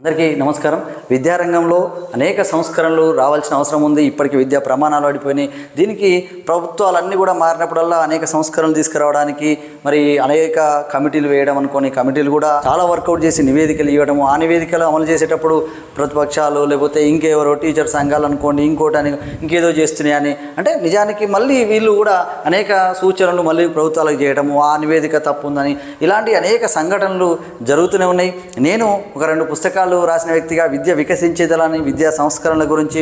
అందరికీ నమస్కారం. విద్యారంగంలో అనేక సంస్కరణలు రావాల్సిన అవసరం ఉంది. ఇప్పటికీ విద్యా ప్రమాణాలు పడిపోయినాయి. దీనికి ప్రభుత్వాలన్నీ కూడా మారినప్పుడల్లా అనేక సంస్కరణలు తీసుకురావడానికి మరి అనేక కమిటీలు వేయడం అనుకోని కమిటీలు కూడా చాలా వర్కౌట్ చేసి నివేదికలు ఇవ్వడము, ఆ నివేదికలు అమలు చేసేటప్పుడు ప్రతిపక్షాలు లేకపోతే ఇంకెవరో టీచర్ సంఘాలు అనుకోండి ఇంకోటని ఇంకేదో చేస్తున్నాయని అంటే నిజానికి మళ్ళీ వీళ్ళు కూడా అనేక సూచనలు మళ్ళీ ప్రభుత్వాలకు చేయడము, ఆ నివేదిక తప్పు ఉందని ఇలాంటి అనేక సంఘటనలు జరుగుతూనే ఉన్నాయి. నేను ఒక 2 పుస్తకాలు రాసిన వ్యక్తిగా విద్య వికసించేదలని విద్యా సంస్కరణల గురించి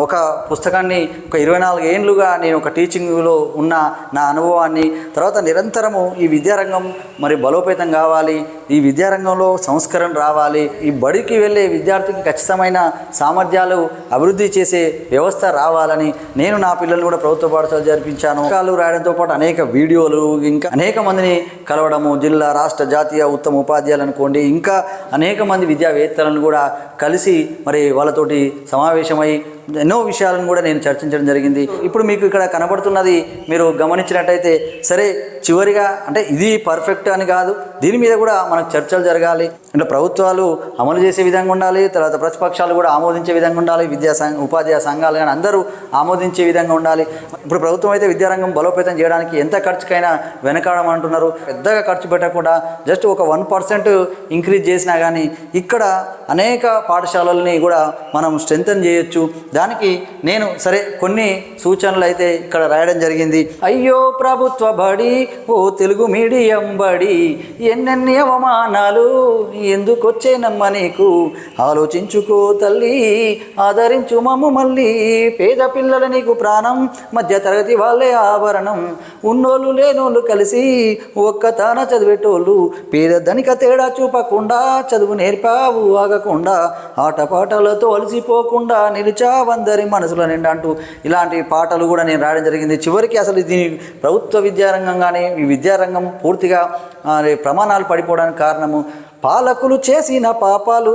ఒక పుస్తకాన్ని ఒక 24 ఏళ్ళుగా నేను ఒక టీచింగ్లో ఉన్న నా అనుభవాన్ని తర్వాత నిరంతరము ఈ విద్యారంగం మరి బలోపేతం కావాలి, ఈ విద్యారంగంలో సంస్కరణ రావాలి, ఈ బడికి వెళ్ళే విద్యార్థికి ఖచ్చితమైన సామర్థ్యాలు అభివృద్ధి చేసే వ్యవస్థ రావాలని నేను నా పిల్లల్ని కూడా ప్రభుత్వ పాఠశాల జరిపించాను. పుస్తకాలు రాయడంతో పాటు అనేక వీడియోలు ఇంకా అనేక మందిని కలవడము, జిల్లా రాష్ట్ర జాతీయ ఉత్తమ ఉపాధ్యాయులు అనుకోండి ఇంకా అనేక మంది విద్యావేత్తలను కూడా కలిసి మరి వాళ్ళతోటి సమావేశమై ఎన్నో విషయాలను కూడా నేను చర్చించడం జరిగింది. ఇప్పుడు మీకు ఇక్కడ కనబడుతున్నది మీరు గమనించినట్టయితే సరే చివరిగా అంటే ఇది పర్ఫెక్ట్ అని కాదు, దీని మీద కూడా మనకు చర్చలు జరగాలి. అంటే ప్రభుత్వాలు అమలు చేసే విధంగా ఉండాలి, తర్వాత ప్రతిపక్షాలు కూడా ఆమోదించే విధంగా ఉండాలి, ఉపాధ్యాయ సంఘాలు కానీ అందరూ ఆమోదించే విధంగా ఉండాలి. ఇప్పుడు ప్రభుత్వం అయితే విద్యారంగం బలోపేతం చేయడానికి ఎంత ఖర్చుకైనా వెనకాడమంటున్నారు. పెద్దగా ఖర్చు పెట్టకుండా జస్ట్ ఒక 1% ఇంక్రీజ్ చేసినా కానీ ఇక్కడ అనేక పాఠశాలల్ని కూడా మనం స్ట్రెంథన్ చేయొచ్చు. దానికి నేను సరే కొన్ని సూచనలు అయితే ఇక్కడ రాయడం జరిగింది. అయ్యో ప్రభుత్వ బడి, ఓ తెలుగు మీడియం బడి, ఎన్నెన్ని అవమానాలు ఎందుకొచ్చేనమ్మ నీకు, ఆలోచించుకో తల్లి ఆదరించు మమ్ము మళ్ళీ, పేద పిల్లల నీకు ప్రాణం మధ్య తరగతి వాళ్ళే ఆభరణం, ఉన్నోళ్ళు లేనోళ్ళు కలిసి ఒక్కతాన చదివేటోళ్ళు, పేద ధనిక తేడా చూపకుండా చదువు నేర్పావు ఆగకుండా, ఆటపాటలతో అలసిపోకుండా నిలిచావందరి మనసుల నిండా అంటూ ఇలాంటి పాటలు కూడా నేను రాయడం జరిగింది. చివరికి అసలు దీని ప్రభుత్వ విద్యారంగం కానీ ఈ విద్యారంగం పూర్తిగా ప్రమాణాలు పడిపోవడానికి కారణము పాలకులు చేసిన పాపాలు,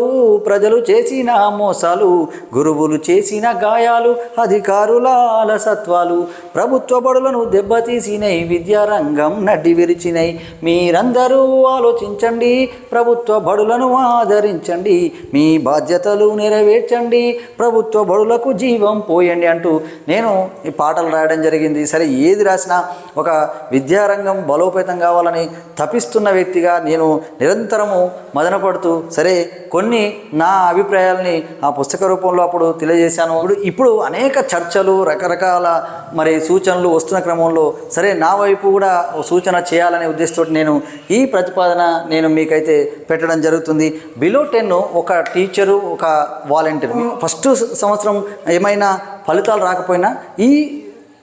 ప్రజలు చేసిన మోసాలు, గురువులు చేసిన గాయాలు, అధికారుల అలసత్వాలు, ప్రభుత్వ బడులను దెబ్బతీసినై విద్యారంగం నడ్డి విరిచినై, మీరందరూ ఆలోచించండి, ప్రభుత్వ బడులను ఆదరించండి, మీ బాధ్యతలు నెరవేర్చండి, ప్రభుత్వ బడులకు జీవం పోయండి అంటూ నేను ఈ పాటలు రాయడం జరిగింది. సరే ఏది రాసినా ఒక విద్యారంగం బలోపేతం కావాలని తపిస్తున్న వ్యక్తిగా నేను నిరంతరము మదనపడుతూ సరే కొన్ని నా అభిప్రాయాలని ఆ పుస్తక రూపంలో అప్పుడు తెలియజేశాను. ఇప్పుడు అనేక చర్చలు రకరకాల మరి సూచనలు వస్తున్న క్రమంలో సరే నా వైపు కూడా సూచన చేయాలనే ఉద్దేశంతో నేను ఈ ప్రతిపాదన నేను మీకైతే పెట్టడం జరుగుతుంది. బిలో 10 ఒక టీచరు ఒక వాలంటీర్ ఫస్ట్ సంవత్సరం ఏమైనా ఫలితాలు రాకపోయినా ఈ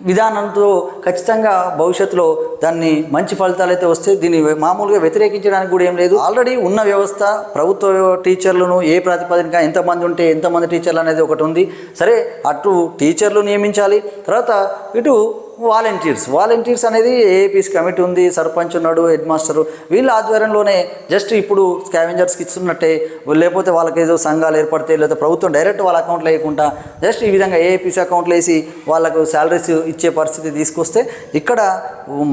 విధానంతో ఖచ్చితంగా భవిష్యత్తులో దాన్ని మంచి ఫలితాలు అయితే వస్తే దీన్ని మామూలుగా వ్యతిరేకించడానికి కూడా ఏం లేదు. ఆల్రెడీ ఉన్న వ్యవస్థ ప్రభుత్వ టీచర్లను ఏ ప్రాతిపదికన ఎంతమంది ఉంటే ఎంతమంది టీచర్లు అనేది ఒకటి ఉంది. సరే అటు టీచర్లు నియమించాలి, తర్వాత ఇటు వాలంటీర్స్ అనేది ఏపీస్ కమిటీ ఉంది, సర్పంచ్ ఉన్నాడు, హెడ్ మాస్టరు, వీళ్ళ ఆధ్వర్యంలోనే జస్ట్ ఇప్పుడు స్కావెంజర్స్కి ఇస్తున్నట్టే లేకపోతే వాళ్ళకి ఏదో సంఘాలు ఏర్పడితే లేదా ప్రభుత్వం డైరెక్ట్ వాళ్ళ అకౌంట్లో వేయకుండా జస్ట్ ఈ విధంగా ఏపీసీ అకౌంట్లో వేసి వాళ్ళకు శాలరీస్ ఇచ్చే పరిస్థితి తీసుకొస్తే ఇక్కడ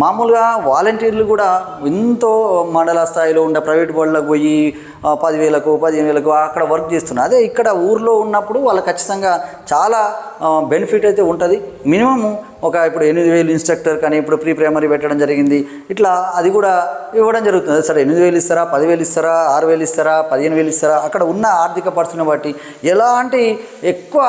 మామూలుగా వాలంటీర్లు కూడా ఎంతో మండల స్థాయిలో ఉండే ప్రైవేట్ బోర్డులకు పోయి 10,000కు 15,000కు అక్కడ వర్క్ చేస్తున్నారు. అదే ఇక్కడ ఊర్లో ఉన్నప్పుడు వాళ్ళకి ఖచ్చితంగా చాలా బెనిఫిట్ అయితే ఉంటుంది. మినిమము ఒక ఇప్పుడు 8,000 ఇన్స్ట్రక్టర్ కానీ ఇప్పుడు ప్రీ ప్రైమరీ పెట్టడం జరిగింది, ఇట్లా అది కూడా ఇవ్వడం జరుగుతుంది. సరే 8,000 ఇస్తారా, 10,000 ఇస్తారా, 6,000 ఇస్తారా, 15,000 ఇస్తారా, అక్కడ ఉన్న ఆర్థిక పరిస్థితిని బట్టి ఎలాంటి ఎక్కువ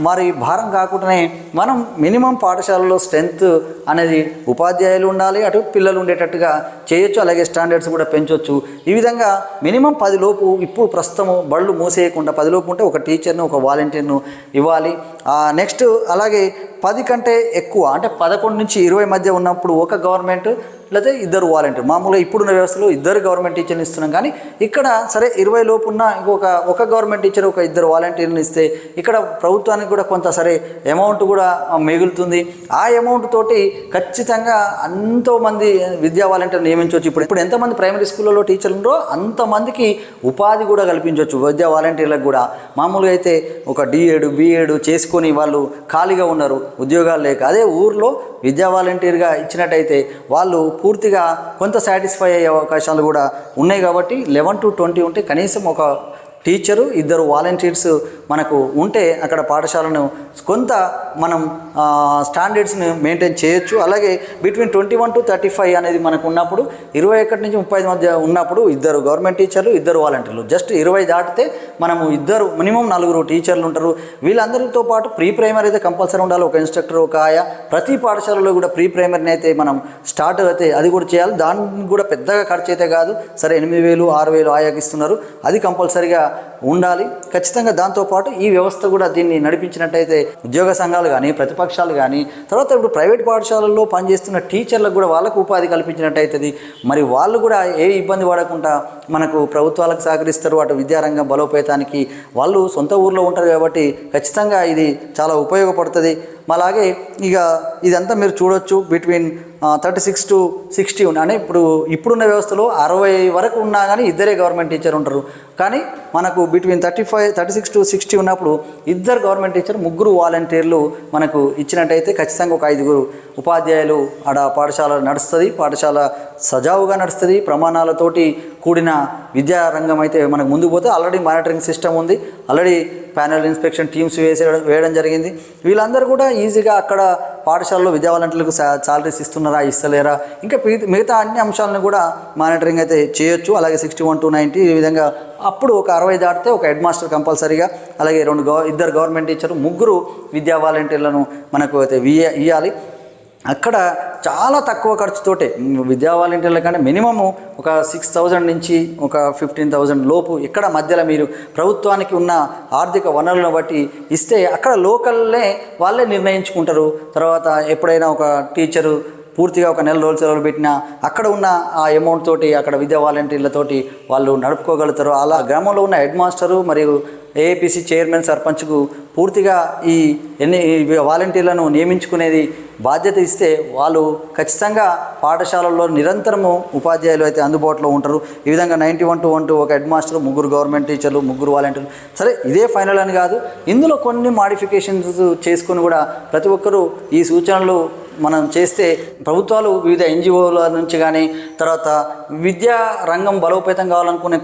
మరి భారం కాకుండానే మనం మినిమం పాఠశాలలో స్ట్రెంత్ అనేది ఉపాధ్యాయులు ఉండాలి, అటు పిల్లలు ఉండేటట్టుగా చేయొచ్చు, అలాగే స్టాండర్డ్స్ కూడా పెంచవచ్చు. ఈ విధంగా మినిమం 10 లోపు ఇప్పుడు ప్రస్తుతము బళ్ళు మూసేయకుండా 10 లోపు ఉంటే ఒక టీచర్ను ఒక వాలంటీర్ను ఇవ్వాలి. నెక్స్ట్ అలాగే 10 కంటే ఎక్కువ అంటే 11 నుంచి 20 మధ్య ఉన్నప్పుడు ఒక గవర్నమెంట్ లేకపోతే 2 వాలంటీర్. మామూలుగా ఇప్పుడున్న వ్యవస్థలో 2 గవర్నమెంట్ టీచర్ని ఇస్తున్నాం, కానీ ఇక్కడ సరే 20 లోపు ఉన్న ఒక గవర్నమెంట్ టీచర్ ఒక 2 వాలంటీర్ని ఇస్తే ఇక్కడ ప్రభుత్వానికి కూడా కొంత సరే అమౌంట్ కూడా మిగులుతుంది. ఆ అమౌంట్ తోటి ఖచ్చితంగా ఎంతోమంది విద్యా వాలంటీర్ నియమించవచ్చు. ఇప్పుడు ఎంతమంది ప్రైమరీ స్కూళ్ళలో టీచర్లు ఉన్నారో అంతమందికి ఉపాధి కూడా కల్పించవచ్చు విద్యా వాలంటీర్లకు కూడా. మామూలుగా అయితే ఒక D.Ed B.Ed చేసుకొని వాళ్ళు ఖాళీగా ఉన్నారు ఉద్యోగాలు లేక, అదే ఊర్లో విద్యా వాలంటీర్గా ఇచ్చినట్టయితే వాళ్ళు పూర్తిగా కొంత సాటిస్ఫై అయ్యే అవకాశాలు కూడా ఉన్నాయి. కాబట్టి 11 to 20 ఉంటే కనీసం ఒక టీచరు, 2 వాలంటీర్స్ మనకు ఉంటే అక్కడ పాఠశాలను కొంత మనం స్టాండర్డ్స్ని మెయింటైన్ చేయొచ్చు. అలాగే బిట్వీన్ 21 to 35 అనేది మనకు ఉన్నప్పుడు 21 నుంచి 35 మధ్య ఉన్నప్పుడు 2 గవర్నమెంట్ టీచర్లు, 2 వాలంటీర్లు. జస్ట్ 20 దాటితే మనము మినిమం 4 టీచర్లు ఉంటారు. వీళ్ళందరితో పాటు ప్రీ ప్రైమరీ అయితే కంపల్సరీ ఉండాలి, ఒక ఇన్స్ట్రక్టర్, ఒక ఆయా. ప్రతి పాఠశాలలో కూడా ప్రీ ప్రైమరీని అయితే మనం స్టార్ట్ అయితే అది కూడా చేయాలి. దానికి కూడా పెద్దగా ఖర్చు అయితే కాదు. సరే 8,000 6,000 ఆయాకి ఇస్తున్నారు, అది కంపల్సరీగా ఉండాలి ఖచ్చితంగా. దాంతోపాటు ఈ వ్యవస్థ కూడా దీన్ని నడిపించినట్టయితే ఉద్యోగ సంఘాలు కానీ, ప్రతిపక్షాలు కానీ, తర్వాత ఇప్పుడు ప్రైవేట్ పాఠశాలల్లో పనిచేస్తున్న టీచర్లకు కూడా వాళ్ళకు ఉపాధి కల్పించినట్టయితుంది. మరి వాళ్ళు కూడా ఏ ఇబ్బంది పడకుండా మనకు ప్రభుత్వాలకు సహకరిస్తారు. అటు విద్యారంగం బలోపేతానికి వాళ్ళు సొంత ఊర్లో ఉంటారు కాబట్టి ఖచ్చితంగా ఇది చాలా ఉపయోగపడుతుంది. అలాగే ఇక ఇదంతా మీరు చూడొచ్చు. బిట్వీన్ 36 to 60 అంటే ఇప్పుడున్న వ్యవస్థలో 60 వరకు ఉన్నా కానీ 2 గవర్నమెంట్ టీచర్ ఉంటారు. కానీ మనకు బిట్వీన్ 36 to 60 ఉన్నప్పుడు 2 గవర్నమెంట్ టీచర్, 3 వాలంటీర్లు మనకు ఇచ్చినట్టయితే ఖచ్చితంగా ఒక 5 ఉపాధ్యాయులు ఆడ పాఠశాల నడుస్తుంది. పాఠశాల సజావుగా నడుస్తుంది. ప్రమాణాలతోటి కూడిన విద్యారంగం అయితే మనకు ముందుకు పోతే ఆల్రెడీ మానిటరింగ్ సిస్టమ్ ఉంది. ఆల్రెడీ ప్యానల్ ఇన్స్పెక్షన్ టీమ్స్ వేయడం జరిగింది. వీళ్ళందరూ కూడా ఈజీగా అక్కడ పాఠశాలలో విద్యా వాలంటీర్లకు సాలరీస్ ఇస్తున్నారా, ఇస్తలేరా, ఇంకా మిగతా అన్ని అంశాలను కూడా మానిటరింగ్ అయితే చేయొచ్చు. అలాగే 61 to 90 ఈ విధంగా. అప్పుడు ఒక 60 దాటితే ఒక హెడ్ మాస్టర్ కంపల్సరీగా, అలాగే 2 గవర్నమెంట్ టీచర్లు, 3 విద్యా వాలంటీర్లను మనకు అయితే ఇవ్వాలి. అక్కడ చాలా తక్కువ ఖర్చుతోటే విద్యా వాలంటీర్ల కంటే మినిమము ఒక 6,000 నుంచి ఒక 15,000 లోపు ఇక్కడ మధ్యలో మీరు ప్రభుత్వానికి ఉన్న ఆర్థిక వనరులను బట్టి ఇస్తే అక్కడ లోకల్లే వాళ్ళే నిర్ణయించుకుంటారు. తర్వాత ఎప్పుడైనా ఒక టీచరు పూర్తిగా ఒక నెల రోజులు సెలవులు పెట్టినా అక్కడ ఉన్న ఆ అమౌంట్ తోటి అక్కడ విద్యా వాలంటీర్లతోటి వాళ్ళు నడుపుకోగలుగుతారు. అలా గ్రామంలో ఉన్న హెడ్ మాస్టరు మరియు ఏఏపీసీ చైర్మన్, సర్పంచ్కు పూర్తిగా ఈ వాలంటీర్లను నియమించుకునేది బాధ్యత ఇస్తే వాళ్ళు ఖచ్చితంగా పాఠశాలల్లో నిరంతరము ఉపాధ్యాయులు అయితే అందుబాటులో ఉంటారు. ఈ విధంగా 91 to 1 ఒక హెడ్ మాస్టర్, 3 గవర్నమెంట్ టీచర్లు, 3 వాలంటీర్లు. సరే ఇదే ఫైనల్ అని కాదు, ఇందులో కొన్ని మాడిఫికేషన్స్ చేసుకొని కూడా ప్రతి ఒక్కరూ ఈ సూచనలు మనం చేస్తే ప్రభుత్వాలు వివిధ ఎన్జిఓల నుంచి కానీ, తర్వాత విద్యా రంగం బలోపేతం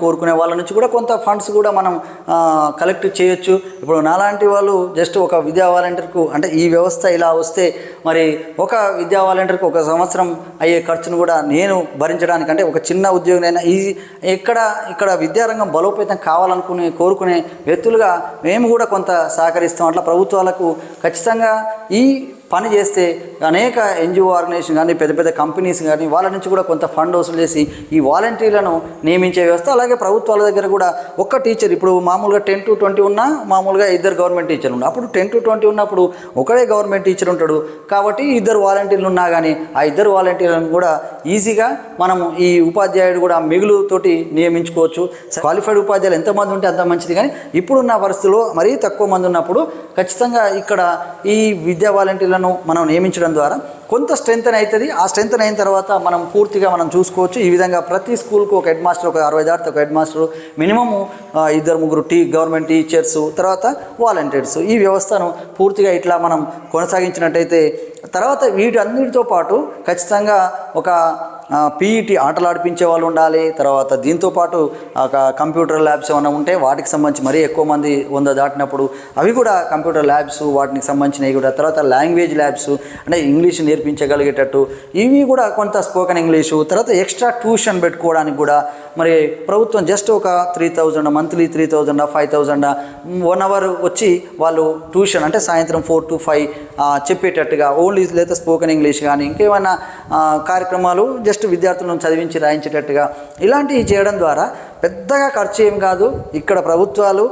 కోరుకునే వాళ్ళ నుంచి కూడా కొంత ఫండ్స్ కూడా మనం కలెక్ట్ చేయొచ్చు. ఇప్పుడు నాలాంటి వాళ్ళు జస్ట్ ఒక విద్యా వాలంటీర్కు అంటే ఈ వ్యవస్థ ఇలా వస్తే మరి ఒక విద్యా వాలంటీర్కి ఒక సంవత్సరం అయ్యే ఖర్చును కూడా నేను భరించడానికి, అంటే ఒక చిన్న ఉద్యోగినైనా ఇక్కడ విద్యారంగం బలోపేతం కోరుకునే వ్యక్తులుగా మేము కూడా కొంత సహకరిస్తాం. అట్లా ప్రభుత్వాలకు ఖచ్చితంగా ఈ పని చేస్తే అనేక ఎన్జిఓ ఆర్గనైజేషన్ కానీ, పెద్ద పెద్ద కంపెనీస్ కానీ వాళ్ళ నుంచి కూడా కొంత ఫండ్ వసూలు చేసి ఈ వాలంటీర్లను నియమించే వ్యవస్థ. అలాగే ప్రభుత్వాల దగ్గర కూడా ఒక్క టీచర్, ఇప్పుడు మామూలుగా 10 to 20 ఉన్నా మామూలుగా 2 గవర్నమెంట్ టీచర్లు ఉన్నారు. అప్పుడు 10 to 20 ఉన్నప్పుడు ఒకడే గవర్నమెంట్ టీచర్ ఉంటాడు కాబట్టి 2 వాలంటీర్లు ఉన్నా కానీ ఆ 2 వాలంటీర్లను కూడా ఈజీగా మనము ఈ ఉపాధ్యాయుడు కూడా మిగులుతోటి నియమించుకోవచ్చు. క్వాలిఫైడ్ ఉపాధ్యాయులు ఎంతమంది ఉంటే అంత మంచిది. కానీ ఇప్పుడున్న పరిస్థితుల్లో మరీ తక్కువ మంది ఉన్నప్పుడు ఖచ్చితంగా ఇక్కడ ఈ విద్యా వాలంటీర్లను మనం నియమించడం ద్వారా కొంత స్ట్రెంత్ అవుతుంది. ఆ స్ట్రెంత్ అయిన తర్వాత మనం పూర్తిగా మనం చూసుకోవచ్చు. ఈ విధంగా ప్రతి స్కూల్కు ఒక హెడ్ మాస్టర్, ఒక 60 దాటితే ఒక head master, minimum 2-3 government teachers, తర్వాత వాలంటీర్స్. ఈ వ్యవస్థను పూర్తిగా ఇట్లా మనం కొనసాగించినట్టయితే తర్వాత వీటన్నిటితో పాటు ఖచ్చితంగా ఒక పీఈటీ ఆటలు ఆడిపించే వాళ్ళు ఉండాలి. తర్వాత దీంతోపాటు కంప్యూటర్ ల్యాబ్స్ ఏమైనా ఉంటే వాటికి సంబంధించి మరీ ఎక్కువ మంది 100 దాటినప్పుడు అవి కూడా కంప్యూటర్ ల్యాబ్స్ వాటికి సంబంధించినవి కూడా. తర్వాత లాంగ్వేజ్ ల్యాబ్స్ అంటే ఇంగ్లీష్ నేర్పించగలిగేటట్టు ఇవి కూడా, కొంత స్పోకెన్ ఇంగ్లీషు. తర్వాత ఎక్స్ట్రా ట్యూషన్ పెట్టుకోవడానికి కూడా మరి ప్రభుత్వం జస్ట్ ఒక 3,000 మంత్లీ, 3,000 5,000 1 అవర్ వచ్చి వాళ్ళు ట్యూషన్ అంటే సాయంత్రం 4 to 5 చెప్పేటట్టుగా ఓన్లీ, లేదా స్పోకెన్ ఇంగ్లీష్ కానీ ఇంకేమైనా కార్యక్రమాలు జస్ట్ విద్యార్థులను చదివించి రాయించేటట్టుగా ఇలాంటివి చేయడం ద్వారా పెద్దగా ఖర్చు ఏం కాదు. ఇక్కడ ప్రభుత్వాలు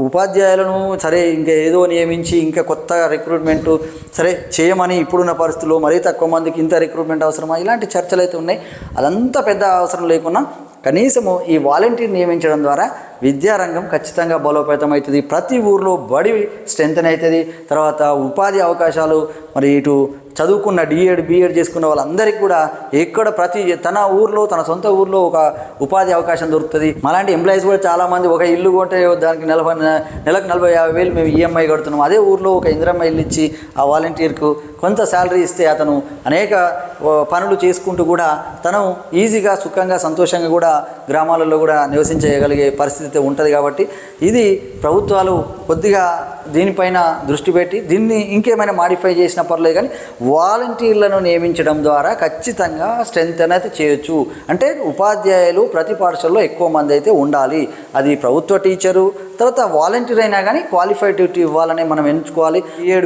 ఉపాధ్యాయులను సరే ఇంకా ఏదో నియమించి ఇంకా కొత్తగా రిక్రూట్మెంటు సరే చేయమని ఇప్పుడున్న పరిస్థితుల్లో మరీ తక్కువ మందికి ఇంత రిక్రూట్మెంట్ అవసరమా, ఇలాంటి చర్చలు అయితే ఉన్నాయి. అదంతా పెద్ద అవసరం లేకున్నా కనీసము ఈ వాలంటీర్ నియమించడం ద్వారా విద్యారంగం ఖచ్చితంగా బలోపేతం అవుతుంది. ప్రతి ఊర్లో బడి స్ట్రెంత్ అవుతుంది. తర్వాత ఉపాధి అవకాశాలు మరి ఇటు చదువుకున్న బీఎడ్ చేసుకున్న వాళ్ళందరికీ కూడా ఎక్కడ తన ఊర్లో, తన సొంత ఊర్లో ఒక ఉపాధి అవకాశం దొరుకుతుంది. అలాంటి ఎంప్లాయీస్ కూడా చాలామంది ఒక ఇల్లు కొంటే దానికి నెలకు 40,000 మేము ఈఎంఐ కడుతున్నాం. అదే ఊర్లో ఒక ఇందిరమ్మ ఇల్లు ఇచ్చి ఆ వాలంటీర్కు కొంత శాలరీ ఇస్తే అతను అనేక పనులు చేసుకుంటూ కూడా తను ఈజీగా, సుఖంగా, సంతోషంగా కూడా గ్రామాలలో కూడా నివసించగలిగే పరిస్థితి పరిస్థితి ఉంటుంది. కాబట్టి ఇది ప్రభుత్వాలు కొద్దిగా దీనిపైన దృష్టి పెట్టి దీన్ని ఇంకేమైనా మాడిఫై చేసినా పర్లేదు, కానీ వాలంటీర్లను నియమించడం ద్వారా ఖచ్చితంగా స్ట్రెంత్ అనేది చేయొచ్చు. అంటే ఉపాధ్యాయులు ప్రతి పాఠశాలలో ఎక్కువ మంది అయితే ఉండాలి. అది ప్రభుత్వ టీచరు, తర్వాత వాలంటీర్ అయినా కానీ క్వాలిఫైడ్ ఇవ్వాలని మనం ఎంచుకోవాలి.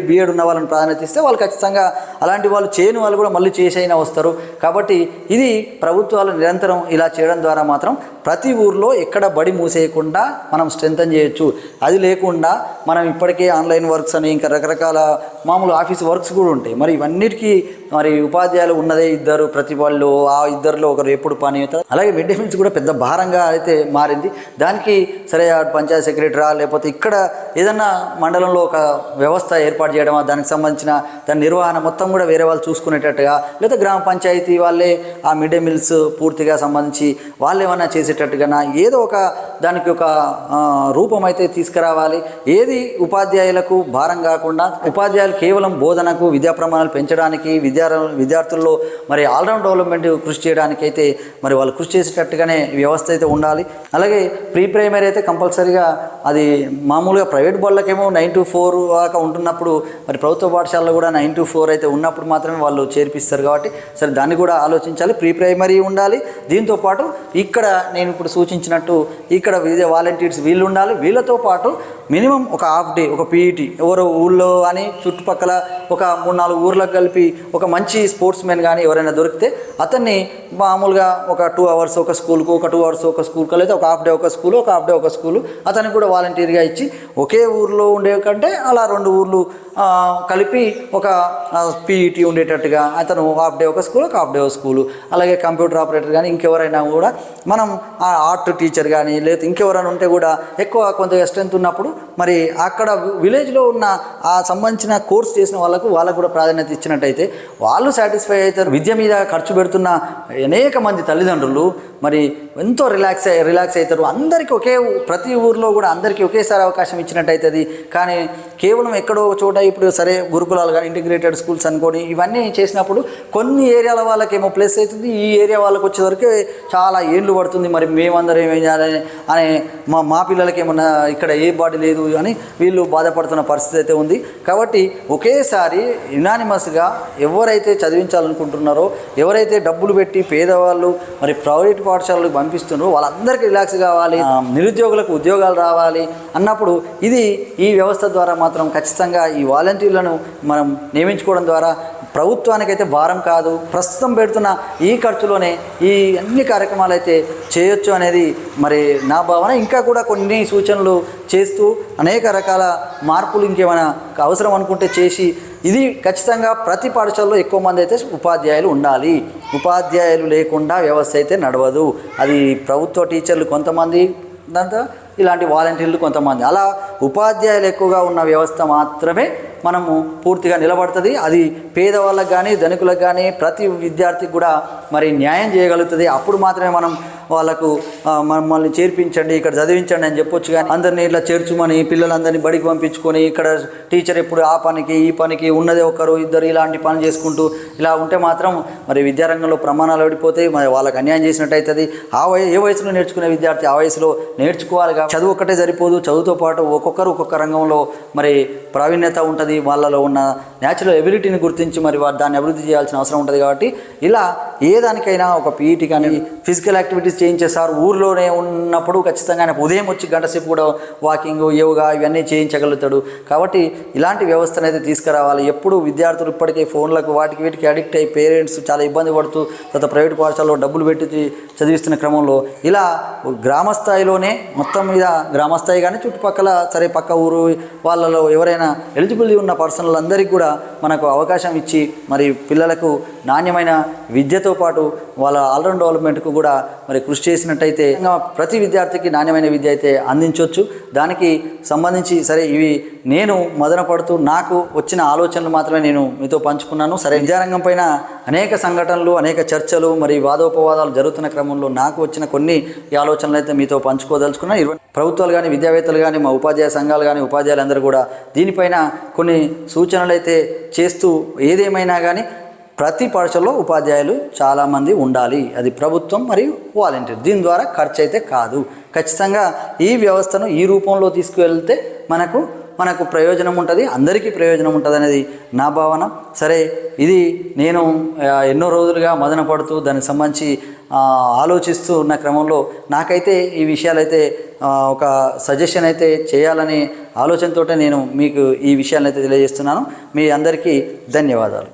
బిఎడ్ ఉన్న వాళ్ళని ప్రాధాన్యత ఇస్తే వాళ్ళు ఖచ్చితంగా అలాంటి వాళ్ళు చేయని వాళ్ళు కూడా మళ్ళీ చేసైనా వస్తారు. కాబట్టి ఇది ప్రభుత్వాలు నిరంతరం ఇలా చేయడం ద్వారా మాత్రం ప్రతి ఊర్లో ఎక్కడ బడి మూసేయకుండా మనం స్ట్రెంథన్ చేయొచ్చు. అది లేకుండా మనం ఇప్పటికే ఆన్లైన్ వర్క్స్ అని ఇంకా రకరకాల మామూలు ఆఫీస్ వర్క్స్ కూడా ఉంటాయి. మరి ఇవన్నిటికీ మరి ఉపాధ్యాయులు ఉన్నదే ఇద్దరు, ప్రతి వాళ్ళు ఆ ఇద్దరిలో ఒకరు ఎప్పుడు పని అవుతారు. అలాగే మిడ్ డే మీల్స్ కూడా పెద్ద భారంగా అయితే మారింది. దానికి సరే పంచాయత్ సెక్రటరీ లేకపోతే ఇక్కడ ఏదన్నా మండలంలో ఒక వ్యవస్థ ఏర్పాటు చేయడమా, దానికి సంబంధించిన దాని నిర్వహణ మొత్తం కూడా వేరే వాళ్ళు చూసుకునేటట్టుగా, లేదా గ్రామ పంచాయతీ వాళ్ళే ఆ మిడ్ డే మీల్స్ పూర్తిగా సంబంధించి వాళ్ళు ఏమన్నా చేసేటట్టుగా ఏదో ఒక దానికి ఒక రూపం అయితే తీసుకురావాలి. ఏది ఉపాధ్యాయులకు భారం కాకుండా ఉపాధ్యాయులు కేవలం బోధనకు, విద్యా ప్రమాణాలు పెంచడానికి, విద్యార్థుల్లో మరి ఆల్రౌండ్ డెవలప్మెంట్ కృషి చేయడానికి అయితే మరి వాళ్ళు కృషి చేసేటట్టుగానే వ్యవస్థ అయితే ఉండాలి. అలాగే ప్రీ ప్రైమరీ అయితే కంపల్సరీగా అది మామూలుగా ప్రైవేట్ బళ్ళకేమో 9 to 4 దాకా ఉంటున్నప్పుడు మరి ప్రభుత్వ పాఠశాలలో కూడా 9 to 4 అయితే ఉన్నప్పుడు మాత్రమే వాళ్ళు చేర్పిస్తారు. కాబట్టి సరే దాన్ని కూడా ఆలోచించాలి. ప్రీ ప్రైమరీ ఉండాలి. దీంతోపాటు ఇక్కడ నేను ఇప్పుడు సూచించినట్టు ఇక్కడ వాలంటీర్స్ వీళ్ళు ఉండాలి. వీళ్ళతో పాటు మినిమం ఒక హాఫ్ డే ఒక పీఈటీ ఎవరు ఊళ్ళో అని చుట్టుపక్కల ఒక 3-4 ఊర్లకు కలిపి ఒక మంచి స్పోర్ట్స్ మెన్ కానీ ఎవరైనా దొరికితే అతన్ని మామూలుగా ఒక 2 hours ఒక స్కూల్కు, ఒక 2 hours ఒక స్కూల్కి, అయితే ఒక హాఫ్ డే ఒక స్కూలు, ఒక హాఫ్ డే ఒక స్కూలు అతనికి కూడా వాలంటీర్గా ఇచ్చి ఒకే ఊర్లో ఉండే కంటే అలా 2 ఊర్లు కలిపి ఒక పీఈటీ ఉండేటట్టుగా అతను హాఫ్ డే ఒక స్కూల్, ఒక హాఫ్ డే ఒక స్కూలు. అలాగే కంప్యూటర్ ఆపరేటర్ కానీ ఇంకెవరైనా కూడా మనం ఆర్ట్ టీచర్ కానీ లేదా ఇంకెవరైనా ఉంటే కూడా ఎక్కువ కొంత స్ట్రెంత్ ఉన్నప్పుడు మరి అక్కడ విలేజ్లో ఉన్న ఆ సంబంధించిన కోర్స్ చేసిన వాళ్ళకు కూడా ప్రాధాన్యత ఇచ్చినట్టయితే వాళ్ళు సాటిస్ఫై అవుతారు. విద్య మీద ఖర్చు పెడుతున్న అనేక మంది తల్లిదండ్రులు మరి ఎంతో రిలాక్స్ అవుతారు. అందరికీ ప్రతి ఊర్లో కూడా అందరికీ ఒకేసారి అవకాశం ఇచ్చినట్టయితుంది. కానీ కేవలం ఎక్కడో చోట ఇప్పుడు సరే గురుకులాలు కానీ ఇంటిగ్రేటెడ్ స్కూల్స్ అనుకోని ఇవన్నీ చేసినప్పుడు కొన్ని ఏరియాల వాళ్ళకేమో ప్లస్ అవుతుంది, ఈ ఏరియా వాళ్ళకి వచ్చేవరకు చాలా ఏండ్లు పడుతుంది. మరి మేమందరం ఏం చేయాలని అనే మా పిల్లలకి ఏమన్నా ఇక్కడ ఏ బాడీ లేదు అని వీళ్ళు బాధపడుతున్న పరిస్థితి అయితే ఉంది. కాబట్టి ఒకేసారి యునానిమస్గా ఎవరైతే చదివించాలనుకుంటున్నారో, ఎవరైతే డబ్బులు పెట్టి పేదవాళ్ళు మరి ప్రైవేట్ పాఠశాలకు పంపిస్తున్నారో వాళ్ళందరికీ రిలాక్స్ కావాలి, నిరుద్యోగులకు ఉద్యోగాలు రావాలి అన్నప్పుడు ఈ వ్యవస్థ ద్వారా మాత్రం ఖచ్చితంగా ఈ వాలంటీర్లను మనం నియమించుకోవడం ద్వారా ప్రభుత్వానికైతే భారం కాదు. ప్రస్తుతం పెడుతున్న ఈ ఖర్చులోనే ఈ అన్ని కార్యక్రమాలు అయితే చేయొచ్చు అనేది మరి నా భావన. ఇంకా కూడా కొన్ని సూచనలు చేస్తూ అనేక రకాల మార్పులు ఇంకేమైనా అవసరం అనుకుంటే చేసి ఇది ఖచ్చితంగా ప్రతి పాఠశాలలో ఎక్కువ మంది అయితే ఉపాధ్యాయులు ఉండాలి. ఉపాధ్యాయులు లేకుండా వ్యవస్థ అయితే నడవదు. అది ప్రభుత్వ టీచర్లు కొంతమంది, దాంతో ఇలాంటి వాలంటీర్లు కొంతమంది, అలా ఉపాధ్యాయులు ఎక్కువగా ఉన్న వ్యవస్థ మాత్రమే మనము పూర్తిగా నిలబడుతుంది. అది పేదవాళ్ళకు కానీ ధనికులకు కానీ ప్రతి విద్యార్థికి కూడా మరి న్యాయం చేయగలుగుతుంది. అప్పుడు మాత్రమే మనం వాళ్ళకు మమ్మల్ని చేర్పించండి, ఇక్కడ చదివించండి అని చెప్పొచ్చు. కానీ అందరినీ ఇట్లా చేర్చుమని పిల్లలందరినీ బడికి పంపించుకొని ఇక్కడ టీచర్ ఎప్పుడు ఆ పనికి ఈ పనికి ఉన్నదే ఒకరు ఇద్దరు ఇలాంటి పని చేసుకుంటూ ఇలా ఉంటే మాత్రం మరి విద్యారంగంలో ప్రమాణాలు ఓడిపోతాయి. మరి వాళ్ళకి అన్యాయం చేసినట్టు అవుతుంది. ఏ వయసులో నేర్చుకునే విద్యార్థి ఆ వయసులో నేర్చుకోవాలి. చదువు ఒక్కటే సరిపోదు, చదువుతో పాటు ఒక్కొక్కరు ఒక్కొక్క రంగంలో మరి ప్రావీణ్యత ఉంటుంది. వాళ్ళలో ఉన్న న్యాచురల్ ఎబిలిటీని గుర్తించి మరి దాన్ని అభివృద్ధి చేయాల్సిన అవసరం ఉంటుంది. కాబట్టి ఇలా ఏ దానికైనా ఒక పీఈటీ కానీ ఫిజికల్ యాక్టివిటీస్ చేయించేసారు. ఊర్లోనే ఉన్నప్పుడు ఖచ్చితంగా ఆయన ఉదయం వచ్చి గంట సేపు కూడా వాకింగ్, యోగా ఇవన్నీ చేయించగలుగుతాడు. కాబట్టి ఇలాంటి వ్యవస్థను అయితే తీసుకురావాలి. ఎప్పుడు విద్యార్థులు ఇప్పటికే ఫోన్లకు వాటికి వీటికి అడిక్ట్ అయ్యి పేరెంట్స్ చాలా ఇబ్బంది పడుతూ తర్వాత ప్రైవేట్ పాఠశాలలో డబ్బులు పెట్టి చదివిస్తున్న క్రమంలో ఇలా గ్రామ స్థాయిలోనే మొత్తం మీద గ్రామ స్థాయి కానీ చుట్టుపక్కల సరే పక్క ఊరు వాళ్ళలో ఎవరైనా ఎలిజిబిలిటీ ఉన్న పర్సన్లు అందరికీ కూడా మనకు అవకాశం ఇచ్చి మరి పిల్లలకు నాణ్యమైన విద్యతో పాటు వాళ్ళ ఆల్రౌండ్ డెవలప్మెంట్కు కూడా మరి కృషి చేసినట్టయితే ప్రతి విద్యార్థికి నాణ్యమైన విద్య అయితే అందించవచ్చు. దానికి సంబంధించి సరే ఇవి నేను మదన పడుతూ నాకు వచ్చిన ఆలోచనలు మాత్రమే నేను మీతో పంచుకున్నాను. సరే విద్యారంగం పైన అనేక సంఘటనలు, అనేక చర్చలు మరి వాదోపవాదాలు జరుగుతున్న క్రమంలో నాకు వచ్చిన కొన్ని ఆలోచనలు అయితే మీతో పంచుకోదలుచుకున్నాను. ప్రభుత్వాలు కానీ విద్యావేత్తలు కానీ మా ఉపాధ్యాయ సంఘాలు కానీ ఉపాధ్యాయులందరూ కూడా దీనిపైన కొన్ని సూచనలు అయితే చేస్తూ ఏదేమైనా కానీ ప్రతి పాఠశాలలో ఉపాధ్యాయులు చాలామంది ఉండాలి. అది ప్రభుత్వం మరియు వాలంటీర్. దీని ద్వారా ఖర్చు అయితే కాదు. ఖచ్చితంగా ఈ వ్యవస్థను ఈ రూపంలో తీసుకువెళ్తే మనకు ప్రయోజనం ఉంటుంది, అందరికీ ప్రయోజనం ఉంటుంది అనేది నా భావన. సరే, ఇది నేను ఎన్నో రోజులుగా మదన పడుతూ దానికి సంబంధించి ఆలోచిస్తూ ఉన్న క్రమంలో నాకైతే ఈ విషయాలైతే ఒక సజెషన్ అయితే చేయాలని ఆలోచనతోటే నేను మీకు ఈ విషయాలను అయితే తెలియజేస్తున్నాను. మీ అందరికీ ధన్యవాదాలు.